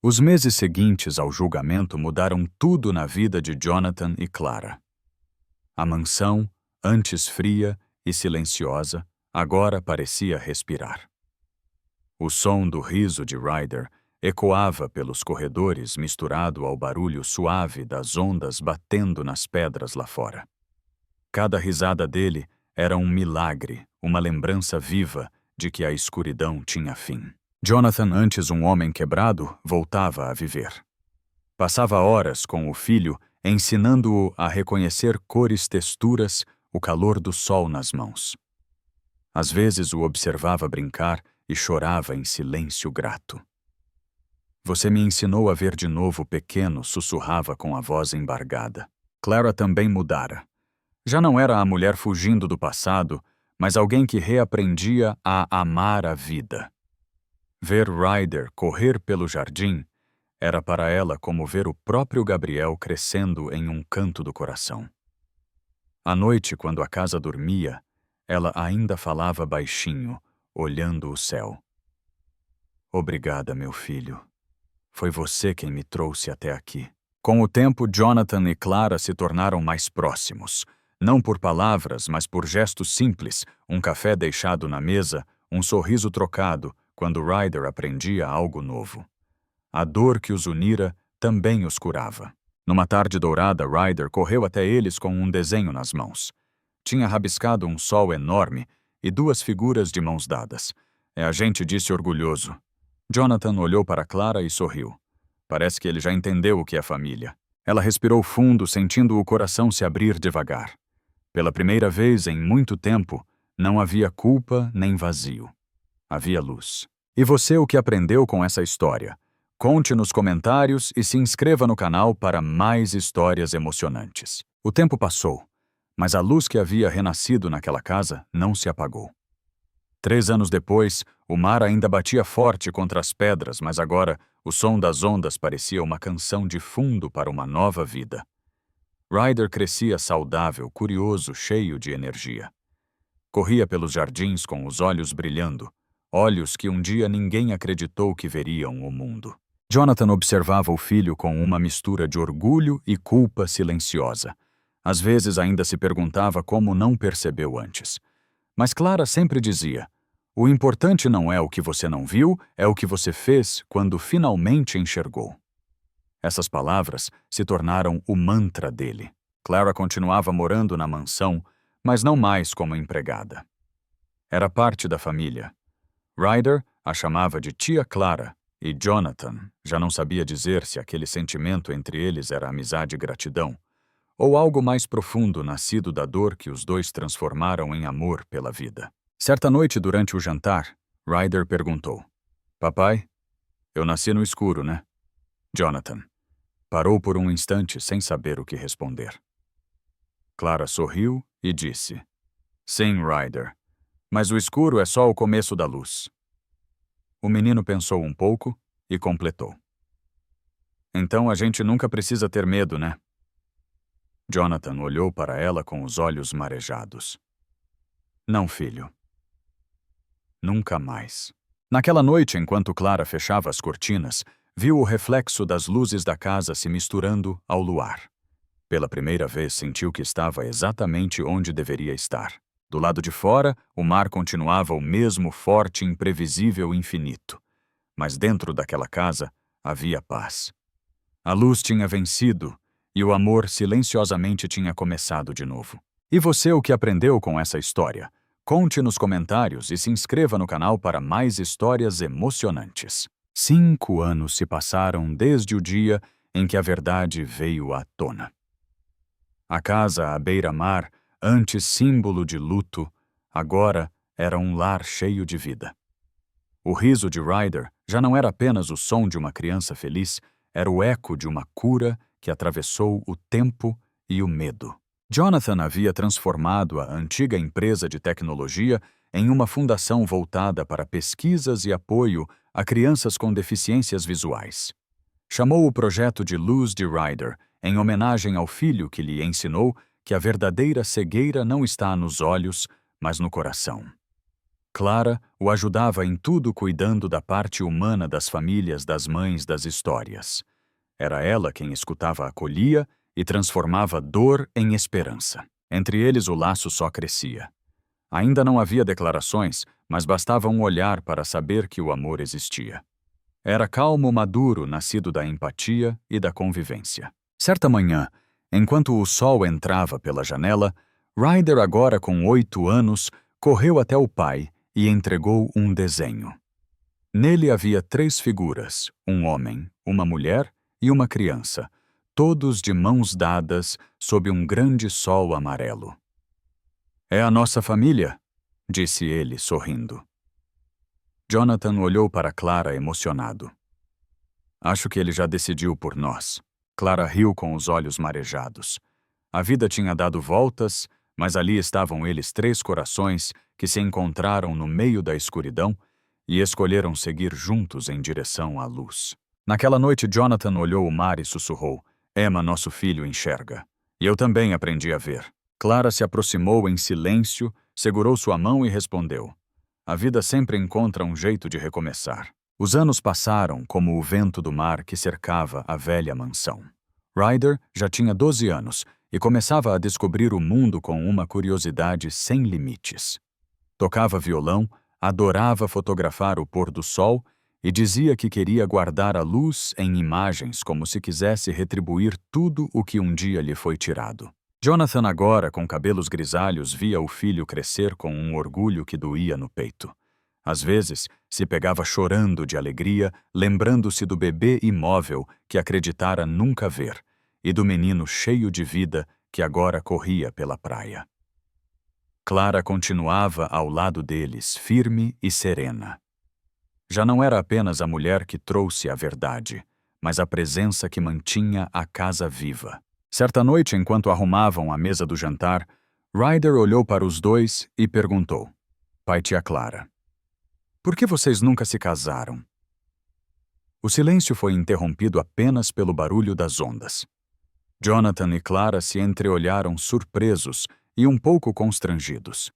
Os meses seguintes ao julgamento mudaram tudo na vida de Jonathan e Clara. A mansão, antes fria e silenciosa, agora parecia respirar. O som do riso de Ryder ecoava pelos corredores misturado ao barulho suave das ondas batendo nas pedras lá fora. Cada risada dele era um milagre, uma lembrança viva de que a escuridão tinha fim. Jonathan, antes um homem quebrado, voltava a viver. Passava horas com o filho, ensinando-o a reconhecer cores, texturas, o calor do sol nas mãos. Às vezes o observava brincar e chorava em silêncio grato. Você me ensinou a ver de novo pequeno, sussurrava com a voz embargada. Clara também mudara. Já não era a mulher fugindo do passado, mas alguém que reaprendia a amar a vida. Ver Ryder correr pelo jardim era para ela como ver o próprio Gabriel crescendo em um canto do coração. À noite, quando a casa dormia, ela ainda falava baixinho, olhando o céu. Obrigada, meu filho. Foi você quem me trouxe até aqui. Com o tempo, Jonathan e Clara se tornaram mais próximos. Não por palavras, mas por gestos simples, um café deixado na mesa, um sorriso trocado, quando Ryder aprendia algo novo. A dor que os unira também os curava. Numa tarde dourada, Ryder correu até eles com um desenho nas mãos. Tinha rabiscado um sol enorme e duas figuras de mãos dadas. É, a gente disse orgulhoso. Jonathan olhou para Clara e sorriu. Parece que ele já entendeu o que é família. Ela respirou fundo, sentindo o coração se abrir devagar. Pela primeira vez em muito tempo, não havia culpa nem vazio. Havia luz. E você, o que aprendeu com essa história? Conte nos comentários e se inscreva no canal para mais histórias emocionantes. O tempo passou, mas a luz que havia renascido naquela casa não se apagou. 3 anos depois, o mar ainda batia forte contra as pedras, mas agora o som das ondas parecia uma canção de fundo para uma nova vida. Ryder crescia saudável, curioso, cheio de energia. Corria pelos jardins com os olhos brilhando, olhos que um dia ninguém acreditou que veriam o mundo. Jonathan observava o filho com uma mistura de orgulho e culpa silenciosa. Às vezes ainda se perguntava como não percebeu antes. Mas Clara sempre dizia: o importante não é o que você não viu, é o que você fez quando finalmente enxergou. Essas palavras se tornaram o mantra dele. Clara continuava morando na mansão, mas não mais como empregada. Era parte da família. Ryder a chamava de tia Clara, e Jonathan já não sabia dizer se aquele sentimento entre eles era amizade e gratidão, ou algo mais profundo nascido da dor que os dois transformaram em amor pela vida. Certa noite, durante o jantar, Ryder perguntou: Papai, eu nasci no escuro, né? Jonathan parou por um instante sem saber o que responder. Clara sorriu e disse: Sim, Ryder, mas o escuro é só o começo da luz. O menino pensou um pouco e completou: Então a gente nunca precisa ter medo, né? Jonathan olhou para ela com os olhos marejados. Não, filho. Nunca mais. Naquela noite, enquanto Clara fechava as cortinas, viu o reflexo das luzes da casa se misturando ao luar. Pela primeira vez sentiu que estava exatamente onde deveria estar. Do lado de fora, o mar continuava o mesmo forte, imprevisível infinito. Mas dentro daquela casa havia paz. A luz tinha vencido e o amor silenciosamente tinha começado de novo. E você, o que aprendeu com essa história? Conte nos comentários e se inscreva no canal para mais histórias emocionantes. 5 anos se passaram desde o dia em que a verdade veio à tona. A casa à beira-mar, antes símbolo de luto, agora era um lar cheio de vida. O riso de Ryder já não era apenas o som de uma criança feliz, era o eco de uma cura que atravessou o tempo e o medo. Jonathan havia transformado a antiga empresa de tecnologia em uma fundação voltada para pesquisas e apoio a crianças com deficiências visuais. Chamou o projeto de Luz de Ryder, em homenagem ao filho que lhe ensinou que a verdadeira cegueira não está nos olhos, mas no coração. Clara o ajudava em tudo cuidando da parte humana das famílias das mães das histórias. Era ela quem escutava a acolhia e transformava dor em esperança. Entre eles o laço só crescia. Ainda não havia declarações, mas bastava um olhar para saber que o amor existia. Era calmo maduro, nascido da empatia e da convivência. Certa manhã, enquanto o sol entrava pela janela, Ryder, agora com 8 anos, correu até o pai e entregou um desenho. Nele havia 3 figuras, um homem, uma mulher e uma criança, todos de mãos dadas sob um grande sol amarelo. "É a nossa família", disse ele, sorrindo. Jonathan olhou para Clara emocionado. "Acho que ele já decidiu por nós." Clara riu com os olhos marejados. A vida tinha dado voltas, mas ali estavam eles 3 corações que se encontraram no meio da escuridão e escolheram seguir juntos em direção à luz. Naquela noite, Jonathan olhou o mar e sussurrou: "Emma, nosso filho, enxerga." E eu também aprendi a ver. Clara se aproximou em silêncio, segurou sua mão e respondeu: "A vida sempre encontra um jeito de recomeçar." Os anos passaram como o vento do mar que cercava a velha mansão. Ryder já tinha 12 anos e começava a descobrir o mundo com uma curiosidade sem limites. Tocava violão, adorava fotografar o pôr do sol e dizia que queria guardar a luz em imagens como se quisesse retribuir tudo o que um dia lhe foi tirado. Jonathan, agora com cabelos grisalhos, via o filho crescer com um orgulho que doía no peito. Às vezes, se pegava chorando de alegria, lembrando-se do bebê imóvel que acreditara nunca ver e do menino cheio de vida que agora corria pela praia. Clara continuava ao lado deles, firme e serena. Já não era apenas a mulher que trouxe a verdade, mas a presença que mantinha a casa viva. Certa noite, enquanto arrumavam a mesa do jantar, Ryder olhou para os dois e perguntou: "Pai e tia Clara, por que vocês nunca se casaram?" O silêncio foi interrompido apenas pelo barulho das ondas. Jonathan e Clara se entreolharam surpresos e um pouco constrangidos.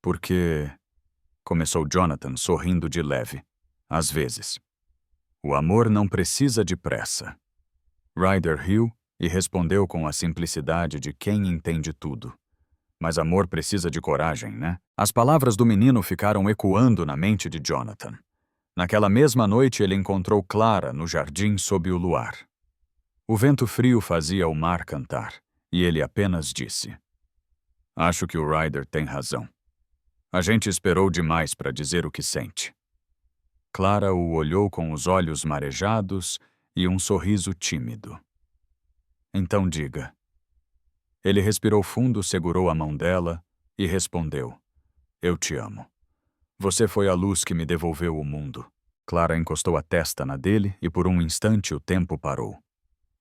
"Porque..." começou Jonathan, sorrindo de leve. "Às vezes. O amor não precisa de pressa." Ryder riu e respondeu com a simplicidade de quem entende tudo. "Mas amor precisa de coragem, né?" As palavras do menino ficaram ecoando na mente de Jonathan. Naquela mesma noite ele encontrou Clara no jardim sob o luar. O vento frio fazia o mar cantar, e ele apenas disse: "Acho que o Ryder tem razão. A gente esperou demais para dizer o que sente." Clara o olhou com os olhos marejados e um sorriso tímido. "Então diga." Ele respirou fundo, segurou a mão dela e respondeu: "Eu te amo. Você foi a luz que me devolveu o mundo." Clara encostou a testa na dele e por um instante o tempo parou.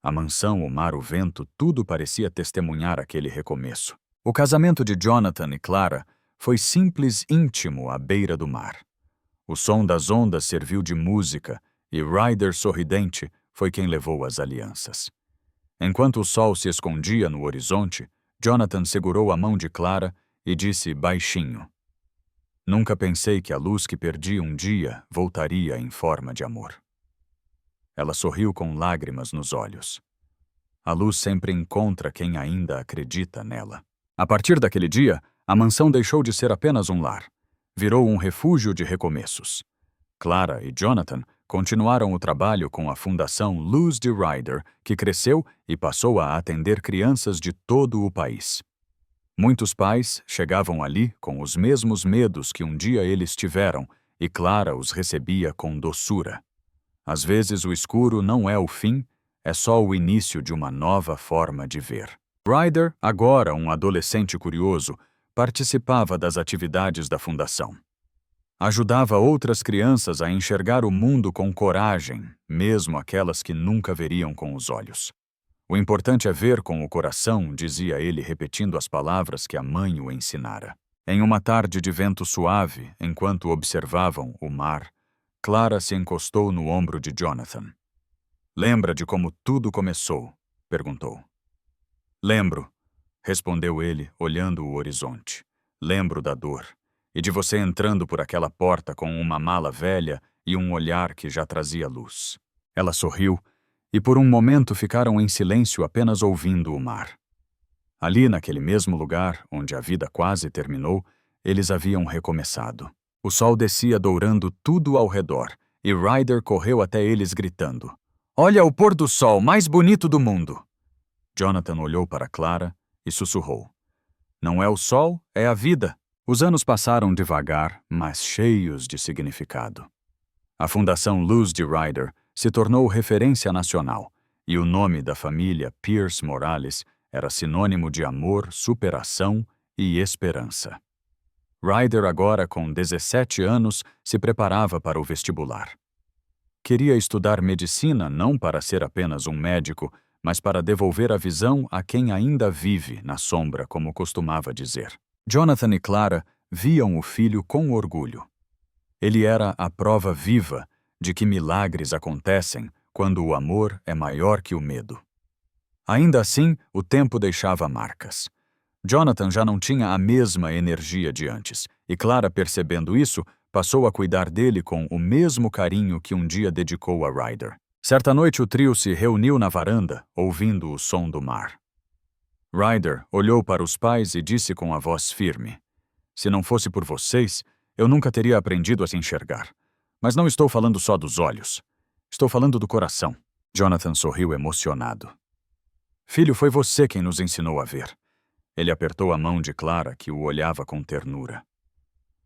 A mansão, o mar, o vento, tudo parecia testemunhar aquele recomeço. O casamento de Jonathan e Clara foi simples, íntimo, à beira do mar. O som das ondas serviu de música e Ryder, sorridente, foi quem levou as alianças. Enquanto o sol se escondia no horizonte, Jonathan segurou a mão de Clara e disse baixinho: "Nunca pensei que a luz que perdi um dia voltaria em forma de amor." Ela sorriu com lágrimas nos olhos. A luz sempre encontra quem ainda acredita nela. A partir daquele dia, a mansão deixou de ser apenas um lar. Virou um refúgio de recomeços. Clara e Jonathan continuaram o trabalho com a Fundação Luz de Ryder, que cresceu e passou a atender crianças de todo o país. Muitos pais chegavam ali com os mesmos medos que um dia eles tiveram, e Clara os recebia com doçura. Às vezes o escuro não é o fim, é só o início de uma nova forma de ver. Ryder, agora um adolescente curioso, participava das atividades da fundação. Ajudava outras crianças a enxergar o mundo com coragem, mesmo aquelas que nunca veriam com os olhos. "O importante é ver com o coração", dizia ele, repetindo as palavras que a mãe o ensinara. Em uma tarde de vento suave, enquanto observavam o mar, Clara se encostou no ombro de Jonathan. "Lembra de como tudo começou?" perguntou. "Lembro", respondeu ele, olhando o horizonte. "Lembro da dor. e de você entrando por aquela porta com uma mala velha e um olhar que já trazia luz. Ela sorriu, e por um momento ficaram em silêncio apenas ouvindo o mar. Ali, naquele mesmo lugar, onde a vida quase terminou, eles haviam recomeçado. O sol descia dourando tudo ao redor, e Ryder correu até eles gritando: "Olha o pôr do sol mais bonito do mundo!" Jonathan olhou para Clara e sussurrou: "Não é o sol, é a vida." Os anos passaram devagar, mas cheios de significado. A Fundação Luz de Ryder se tornou referência nacional, e o nome da família Pierce Morales era sinônimo de amor, superação e esperança. Ryder, agora com 17 anos, se preparava para o vestibular. Queria estudar medicina não para ser apenas um médico, mas para devolver a visão a quem ainda vive na sombra, como costumava dizer. Jonathan e Clara viam o filho com orgulho. Ele era a prova viva de que milagres acontecem quando o amor é maior que o medo. Ainda assim, o tempo deixava marcas. Jonathan já não tinha a mesma energia de antes, e Clara, percebendo isso, passou a cuidar dele com o mesmo carinho que um dia dedicou a Ryder. Certa noite o trio se reuniu na varanda, ouvindo o som do mar. Ryder olhou para os pais e disse com a voz firme: "Se não fosse por vocês, eu nunca teria aprendido a se enxergar. Mas não estou falando só dos olhos. Estou falando do coração." Jonathan sorriu emocionado. "Filho, foi você quem nos ensinou a ver." Ele apertou a mão de Clara, que o olhava com ternura.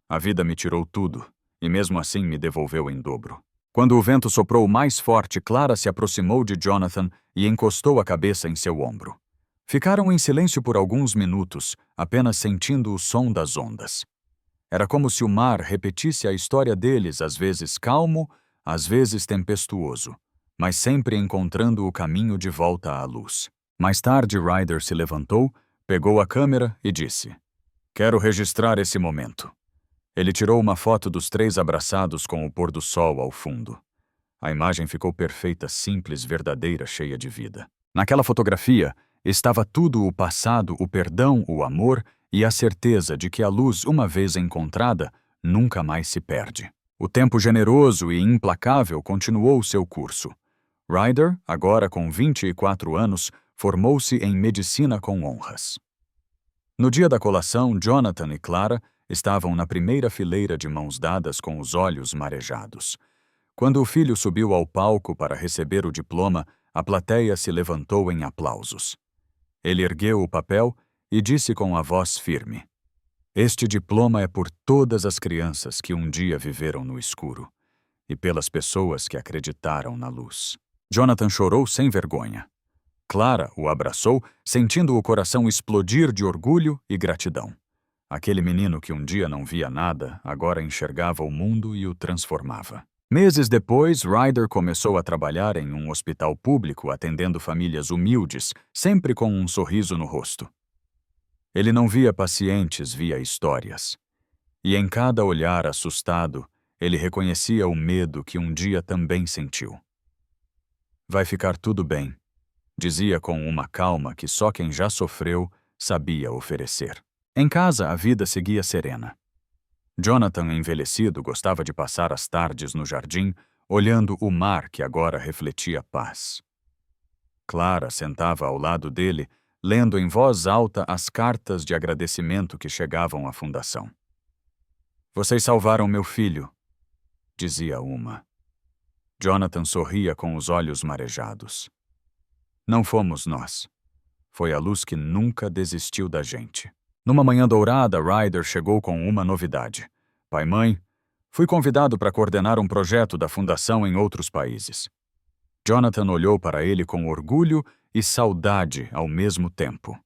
"A vida me tirou tudo, e mesmo assim me devolveu em dobro." Quando o vento soprou mais forte, Clara se aproximou de Jonathan e encostou a cabeça em seu ombro. Ficaram em silêncio por alguns minutos, apenas sentindo o som das ondas. Era como se o mar repetisse a história deles, às vezes calmo, às vezes tempestuoso, mas sempre encontrando o caminho de volta à luz. Mais tarde, Ryder se levantou, pegou a câmera e disse: "Quero registrar esse momento." Ele tirou uma foto dos três abraçados com o pôr do sol ao fundo. A imagem ficou perfeita, simples, verdadeira, cheia de vida. Naquela fotografia estava tudo: o passado, o perdão, o amor e a certeza de que a luz, uma vez encontrada, nunca mais se perde. O tempo generoso e implacável continuou seu curso. Ryder, agora com 24 anos, formou-se em medicina com honras. No dia da colação, Jonathan e Clara estavam na primeira fileira de mãos dadas com os olhos marejados. Quando o filho subiu ao palco para receber o diploma, a plateia se levantou em aplausos. Ele ergueu o papel e disse com a voz firme: "Este diploma é por todas as crianças que um dia viveram no escuro e pelas pessoas que acreditaram na luz." Jonathan chorou sem vergonha. Clara o abraçou, sentindo o coração explodir de orgulho e gratidão. Aquele menino que um dia não via nada, agora enxergava o mundo e o transformava. Meses depois, Ryder começou a trabalhar em um hospital público, atendendo famílias humildes, sempre com um sorriso no rosto. Ele não via pacientes, via histórias. E em cada olhar assustado, ele reconhecia o medo que um dia também sentiu. "Vai ficar tudo bem", dizia com uma calma que só quem já sofreu sabia oferecer. Em casa, a vida seguia serena. Jonathan, envelhecido, gostava de passar as tardes no jardim, olhando o mar que agora refletia paz. Clara sentava ao lado dele, lendo em voz alta as cartas de agradecimento que chegavam à fundação. "Vocês salvaram meu filho", dizia uma. Jonathan sorria com os olhos marejados. "Não fomos nós. Foi a luz que nunca desistiu da gente." Numa manhã dourada, Ryder chegou com uma novidade. "Pai, mãe, fui convidado para coordenar um projeto da fundação em outros países." Jonathan olhou para ele com orgulho e saudade ao mesmo tempo.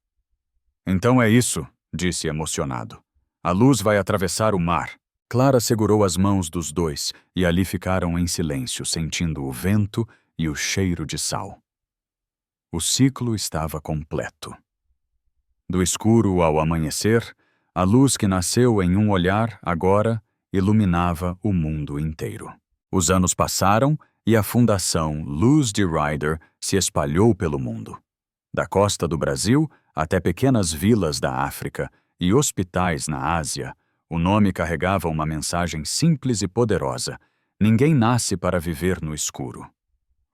"Então é isso", disse emocionado. "A luz vai atravessar o mar." Clara segurou as mãos dos dois e ali ficaram em silêncio, sentindo o vento e o cheiro de sal. O ciclo estava completo. Do escuro ao amanhecer, a luz que nasceu em um olhar, agora, iluminava o mundo inteiro. Os anos passaram e a Fundação Luz de Ryder se espalhou pelo mundo. Da costa do Brasil até pequenas vilas da África e hospitais na Ásia, O nome carregava uma mensagem simples e poderosa: ninguém nasce para viver no escuro.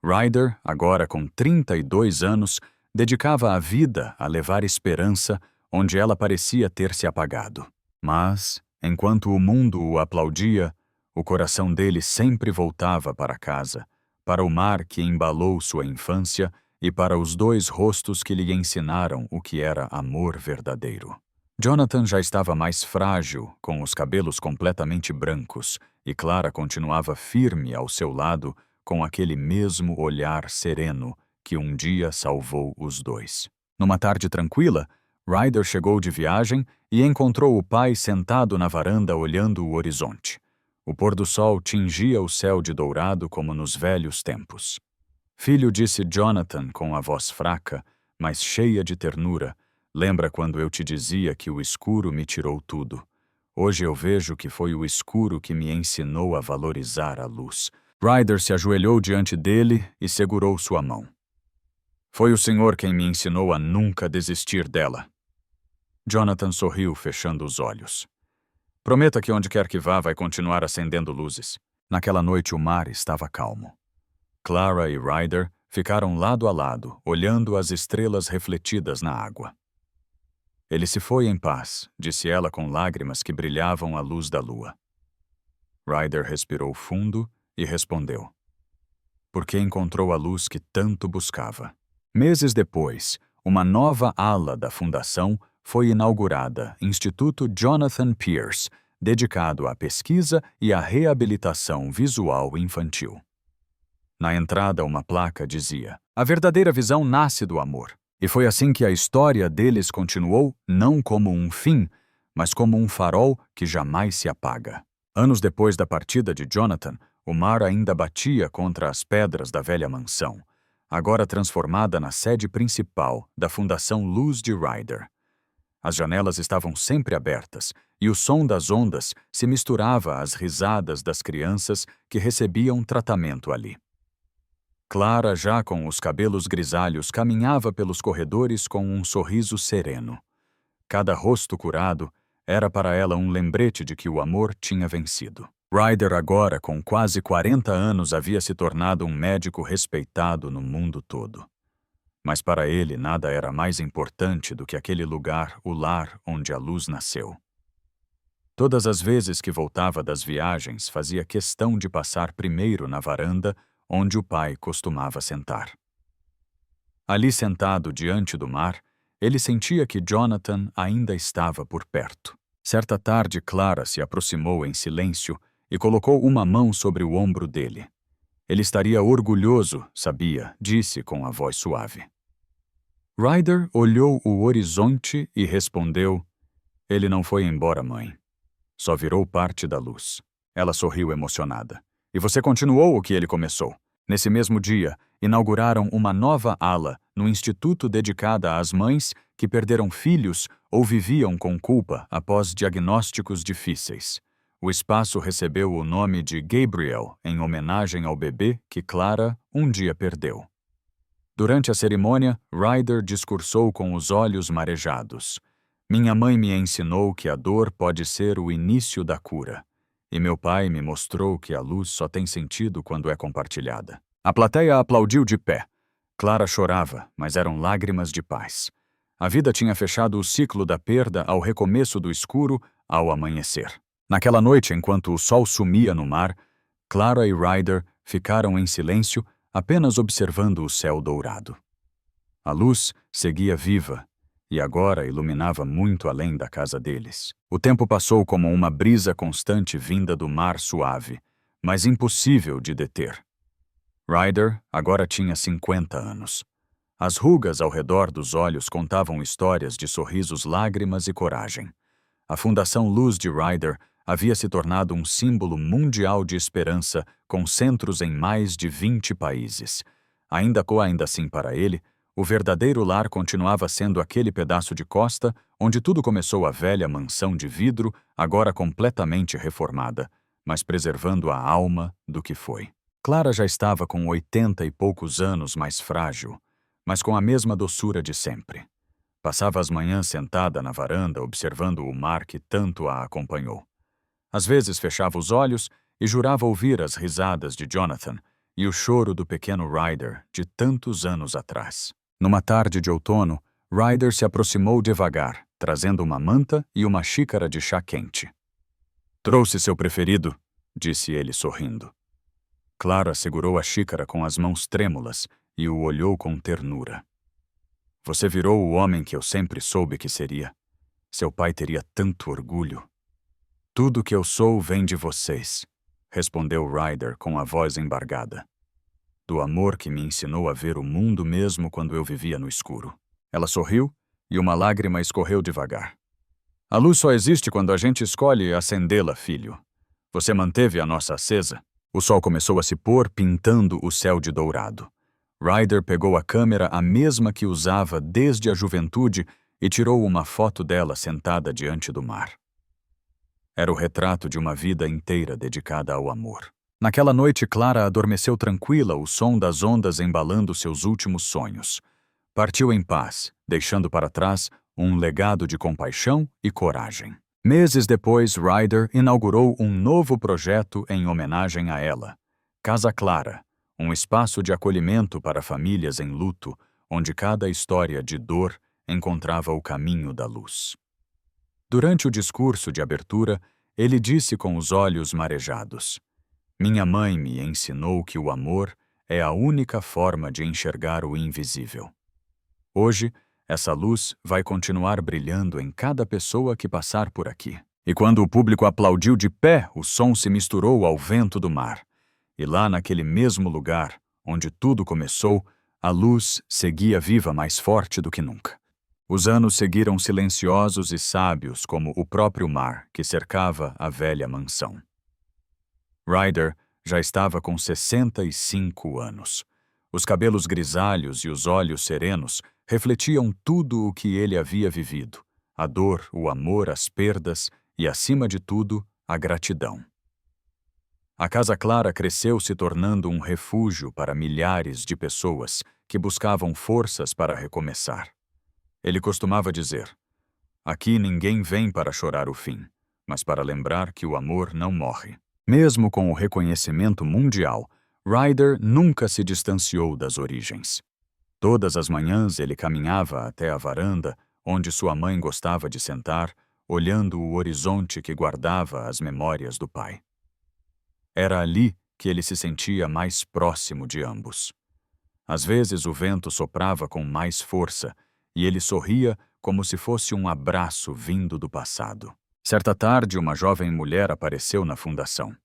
Ryder, agora com 32 anos, dedicava a vida a levar esperança onde ela parecia ter se apagado. Mas, enquanto o mundo o aplaudia, o coração dele sempre voltava para casa, para o mar que embalou sua infância e para os dois rostos que lhe ensinaram o que era amor verdadeiro. Jonathan já estava mais frágil, com os cabelos completamente brancos, e Clara continuava firme ao seu lado, com aquele mesmo olhar sereno que um dia salvou os dois. Numa tarde tranquila, Ryder chegou de viagem e encontrou o pai sentado na varanda olhando o horizonte. O pôr do sol tingia o céu de dourado como nos velhos tempos. Filho, disse Jonathan com a voz fraca, mas cheia de ternura, lembra quando eu te dizia que o escuro me tirou tudo? Hoje eu vejo que foi o escuro que me ensinou a valorizar a luz. Ryder se ajoelhou diante dele e segurou sua mão. Foi o senhor quem me ensinou a nunca desistir dela. Jonathan sorriu, fechando os olhos. Prometa que onde quer que vá vai continuar acendendo luzes. Naquela noite o mar estava calmo. Clara e Ryder ficaram lado a lado, olhando as estrelas refletidas na água. Ele se foi em paz, disse ela com lágrimas que brilhavam à luz da lua. Ryder respirou fundo e respondeu. Porque encontrou a luz que tanto buscava. Meses depois, uma nova ala da fundação foi inaugurada, Instituto Jonathan Pierce, dedicado à pesquisa e à reabilitação visual infantil. Na entrada, uma placa dizia: a verdadeira visão nasce do amor. E foi assim que a história deles continuou, não como um fim, mas como um farol que jamais se apaga. Anos depois da partida de Jonathan, o mar ainda batia contra as pedras da velha mansão, agora transformada na sede principal da Fundação Luz de Ryder. As janelas estavam sempre abertas e o som das ondas se misturava às risadas das crianças que recebiam tratamento ali. Clara, já com os cabelos grisalhos, caminhava pelos corredores com um sorriso sereno. Cada rosto curado era para ela um lembrete de que o amor tinha vencido. Ryder, agora com quase 40 anos, havia se tornado um médico respeitado no mundo todo. Mas para ele nada era mais importante do que aquele lugar, o lar onde a luz nasceu. Todas as vezes que voltava das viagens, fazia questão de passar primeiro na varanda onde o pai costumava sentar. Ali sentado diante do mar, ele sentia que Jonathan ainda estava por perto. Certa tarde, Clara se aproximou em silêncio e colocou uma mão sobre o ombro dele. Ele estaria orgulhoso, sabia, disse com a voz suave. Ryder olhou o horizonte e respondeu: ele não foi embora, mãe. Só virou parte da luz. Ela sorriu emocionada. E você continuou o que ele começou. Nesse mesmo dia, inauguraram uma nova ala no instituto dedicada às mães que perderam filhos ou viviam com culpa após diagnósticos difíceis. O espaço recebeu o nome de Gabriel, em homenagem ao bebê que Clara um dia perdeu. Durante a cerimônia, Ryder discursou com os olhos marejados. Minha mãe me ensinou que a dor pode ser o início da cura. E meu pai me mostrou que a luz só tem sentido quando é compartilhada. A plateia aplaudiu de pé. Clara chorava, mas eram lágrimas de paz. A vida tinha fechado o ciclo da perda ao recomeço do escuro ao amanhecer. Naquela noite, enquanto o sol sumia no mar, Clara e Ryder ficaram em silêncio, apenas observando o céu dourado. A luz seguia viva, e agora iluminava muito além da casa deles. O tempo passou como uma brisa constante vinda do mar suave, mas impossível de deter. Ryder agora tinha 50 anos. As rugas ao redor dos olhos contavam histórias de sorrisos, lágrimas e coragem. A Fundação Luz de Ryder havia se tornado um símbolo mundial de esperança, com centros em mais de 20 países. Ainda assim para ele, o verdadeiro lar continuava sendo aquele pedaço de costa onde tudo começou, a velha mansão de vidro, agora completamente reformada, mas preservando a alma do que foi. Clara já estava com 80 e poucos anos, mais frágil, mas com a mesma doçura de sempre. Passava as manhãs sentada na varanda observando o mar que tanto a acompanhou. Às vezes fechava os olhos e jurava ouvir as risadas de Jonathan e o choro do pequeno Ryder de tantos anos atrás. Numa tarde de outono, Ryder se aproximou devagar, trazendo uma manta e uma xícara de chá quente. "Trouxe seu preferido", disse ele sorrindo. Clara segurou a xícara com as mãos trêmulas e o olhou com ternura. "Você virou o homem que eu sempre soube que seria. Seu pai teria tanto orgulho." "Tudo que eu sou vem de vocês", respondeu Ryder com a voz embargada. "Do amor que me ensinou a ver o mundo mesmo quando eu vivia no escuro." Ela sorriu e uma lágrima escorreu devagar. "A luz só existe quando a gente escolhe acendê-la, filho. Você manteve a nossa acesa." O sol começou a se pôr, pintando o céu de dourado. Ryder pegou a câmera, a mesma que usava desde a juventude, e tirou uma foto dela sentada diante do mar. Era o retrato de uma vida inteira dedicada ao amor. Naquela noite, Clara adormeceu tranquila, o som das ondas embalando seus últimos sonhos. Partiu em paz, deixando para trás um legado de compaixão e coragem. Meses depois, Ryder inaugurou um novo projeto em homenagem a ela. Casa Clara, um espaço de acolhimento para famílias em luto, onde cada história de dor encontrava o caminho da luz. Durante o discurso de abertura, ele disse com os olhos marejados: "Minha mãe me ensinou que o amor é a única forma de enxergar o invisível. Hoje, essa luz vai continuar brilhando em cada pessoa que passar por aqui." E quando o público aplaudiu de pé, o som se misturou ao vento do mar. E lá naquele mesmo lugar, onde tudo começou, a luz seguia viva mais forte do que nunca. Os anos seguiram silenciosos e sábios como o próprio mar que cercava a velha mansão. Ryder já estava com 65 anos. Os cabelos grisalhos e os olhos serenos refletiam tudo o que ele havia vivido: a dor, o amor, as perdas e, acima de tudo, a gratidão. A Casa Clara cresceu, se tornando um refúgio para milhares de pessoas que buscavam forças para recomeçar. Ele costumava dizer: "Aqui ninguém vem para chorar o fim, mas para lembrar que o amor não morre." Mesmo com o reconhecimento mundial, Ryder nunca se distanciou das origens. Todas as manhãs ele caminhava até a varanda, onde sua mãe gostava de sentar, olhando o horizonte que guardava as memórias do pai. Era ali que ele se sentia mais próximo de ambos. Às vezes o vento soprava com mais força, e ele sorria como se fosse um abraço vindo do passado. Certa tarde, uma jovem mulher apareceu na fundação.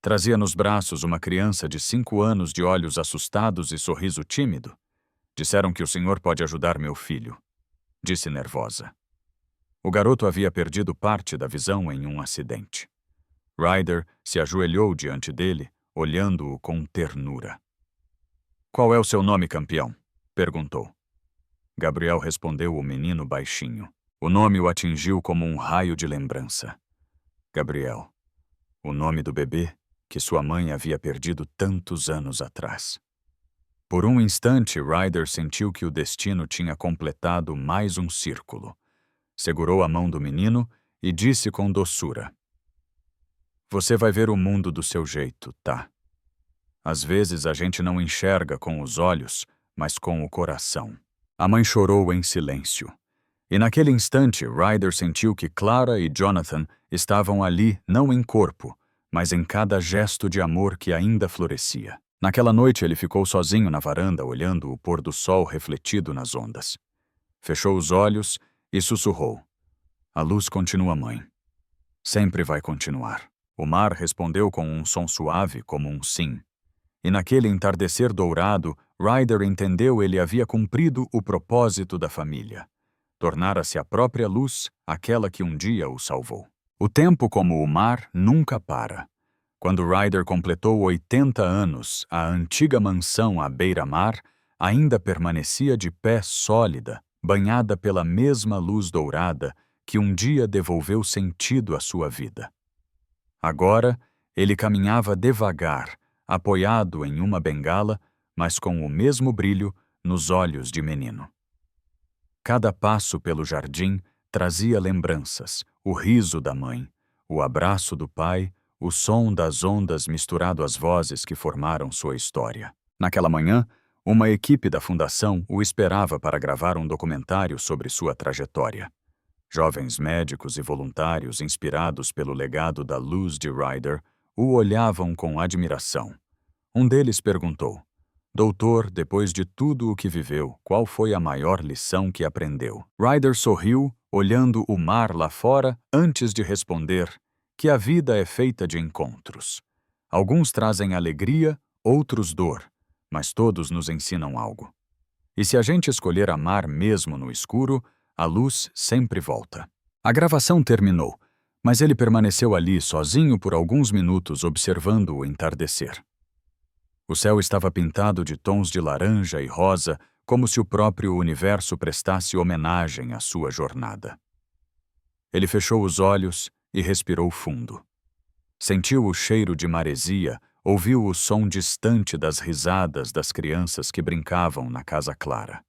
Trazia nos braços uma criança de 5 anos de olhos assustados e sorriso tímido. "Disseram que o senhor pode ajudar meu filho", disse nervosa. O garoto havia perdido parte da visão em um acidente. Ryder se ajoelhou diante dele, olhando-o com ternura. "Qual é o seu nome, campeão?" perguntou. Gabriel respondeu o menino baixinho. O nome o atingiu como um raio de lembrança. Gabriel, o nome do bebê que sua mãe havia perdido tantos anos atrás. Por um instante, Ryder sentiu que o destino tinha completado mais um círculo. Segurou a mão do menino e disse com doçura: "Você vai ver o mundo do seu jeito, tá? Às vezes a gente não enxerga com os olhos, mas com o coração." A mãe chorou em silêncio. E naquele instante, Ryder sentiu que Clara e Jonathan estavam ali não em corpo, mas em cada gesto de amor que ainda florescia. Naquela noite ele ficou sozinho na varanda olhando o pôr do sol refletido nas ondas. Fechou os olhos e sussurrou: "A luz continua, mãe. Sempre vai continuar." O mar respondeu com um som suave como um sim. E naquele entardecer dourado, Ryder entendeu ele havia cumprido o propósito da família. Tornara-se a própria luz, aquela que um dia o salvou. O tempo, como o mar, nunca para. Quando Ryder completou 80 anos, a antiga mansão à beira-mar ainda permanecia de pé sólida, banhada pela mesma luz dourada que um dia devolveu sentido à sua vida. Agora, ele caminhava devagar, apoiado em uma bengala, mas com o mesmo brilho nos olhos de menino. Cada passo pelo jardim trazia lembranças, o riso da mãe, o abraço do pai, o som das ondas misturado às vozes que formaram sua história. Naquela manhã, uma equipe da fundação o esperava para gravar um documentário sobre sua trajetória. Jovens médicos e voluntários inspirados pelo legado da Luz de Ryder o olhavam com admiração. Um deles perguntou: Doutor, depois de tudo o que viveu, qual foi a maior lição que aprendeu? Ryder sorriu, olhando o mar lá fora, antes de responder que a vida é feita de encontros. Alguns trazem alegria, outros dor, mas todos nos ensinam algo. E se a gente escolher amar mesmo no escuro, a luz sempre volta. A gravação terminou, mas ele permaneceu ali sozinho por alguns minutos observando o entardecer. O céu estava pintado de tons de laranja e rosa, como se o próprio universo prestasse homenagem à sua jornada. Ele fechou os olhos e respirou fundo. Sentiu o cheiro de maresia, ouviu o som distante das risadas das crianças que brincavam na casa clara.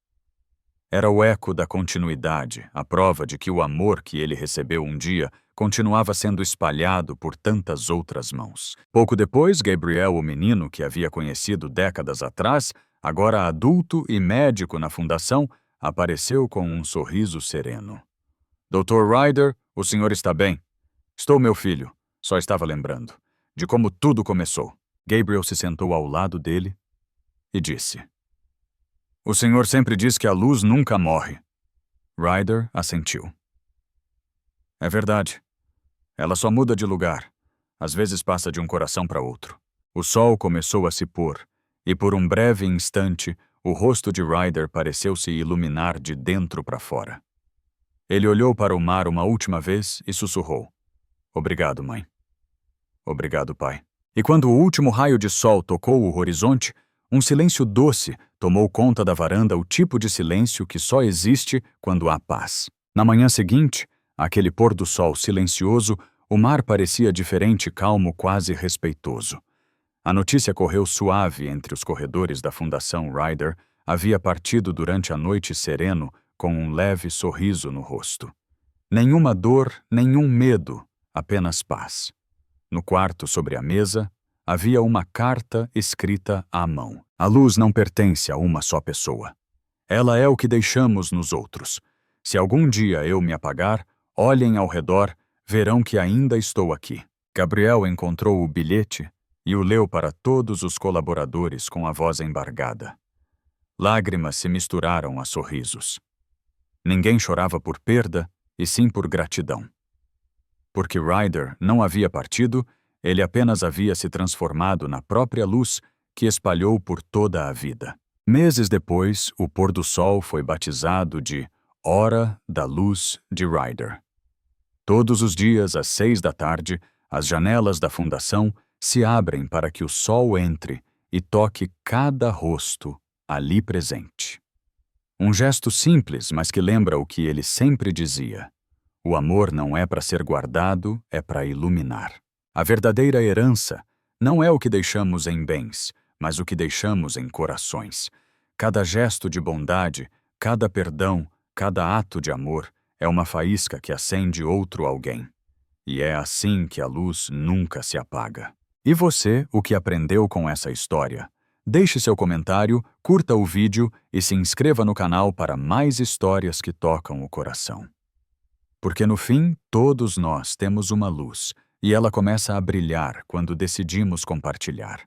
Era o eco da continuidade, a prova de que o amor que ele recebeu um dia continuava sendo espalhado por tantas outras mãos. Pouco depois, Gabriel, o menino que havia conhecido décadas atrás, agora adulto e médico na fundação, apareceu com um sorriso sereno. Dr. Ryder, o senhor está bem? Estou, meu filho. Só estava lembrando de como tudo começou. Gabriel se sentou ao lado dele e disse: O senhor sempre diz que a luz nunca morre. Ryder assentiu. É verdade. Ela só muda de lugar. Às vezes passa de um coração para outro. O sol começou a se pôr, e por um breve instante, o rosto de Ryder pareceu se iluminar de dentro para fora. Ele olhou para o mar uma última vez e sussurrou: Obrigado, mãe. Obrigado, pai. E quando o último raio de sol tocou o horizonte, um silêncio doce tomou conta da varanda, o tipo de silêncio que só existe quando há paz. Na manhã seguinte, aquele pôr do sol silencioso, o mar parecia diferente, calmo, quase respeitoso. A notícia correu suave entre os corredores da Fundação Ryder. Havia partido durante a noite sereno, com um leve sorriso no rosto. Nenhuma dor, nenhum medo, apenas paz. No quarto sobre a mesa, havia uma carta escrita à mão. A luz não pertence a uma só pessoa. Ela é o que deixamos nos outros. Se algum dia eu me apagar, olhem ao redor, verão que ainda estou aqui. Gabriel encontrou o bilhete e o leu para todos os colaboradores com a voz embargada. Lágrimas se misturaram a sorrisos. Ninguém chorava por perda, e sim por gratidão. Porque Ryder não havia partido, ele apenas havia se transformado na própria luz que espalhou por toda a vida. Meses depois, o pôr do sol foi batizado de Hora da Luz de Ryder. Todos os dias, às 6 da tarde, as janelas da fundação se abrem para que o sol entre e toque cada rosto ali presente. Um gesto simples, mas que lembra o que ele sempre dizia: o amor não é para ser guardado, é para iluminar. A verdadeira herança não é o que deixamos em bens, mas o que deixamos em corações. Cada gesto de bondade, cada perdão, cada ato de amor é uma faísca que acende outro alguém. E é assim que a luz nunca se apaga. E você, o que aprendeu com essa história? Deixe seu comentário, curta o vídeo e se inscreva no canal para mais histórias que tocam o coração. Porque no fim, todos nós temos uma luz, e ela começa a brilhar quando decidimos compartilhar.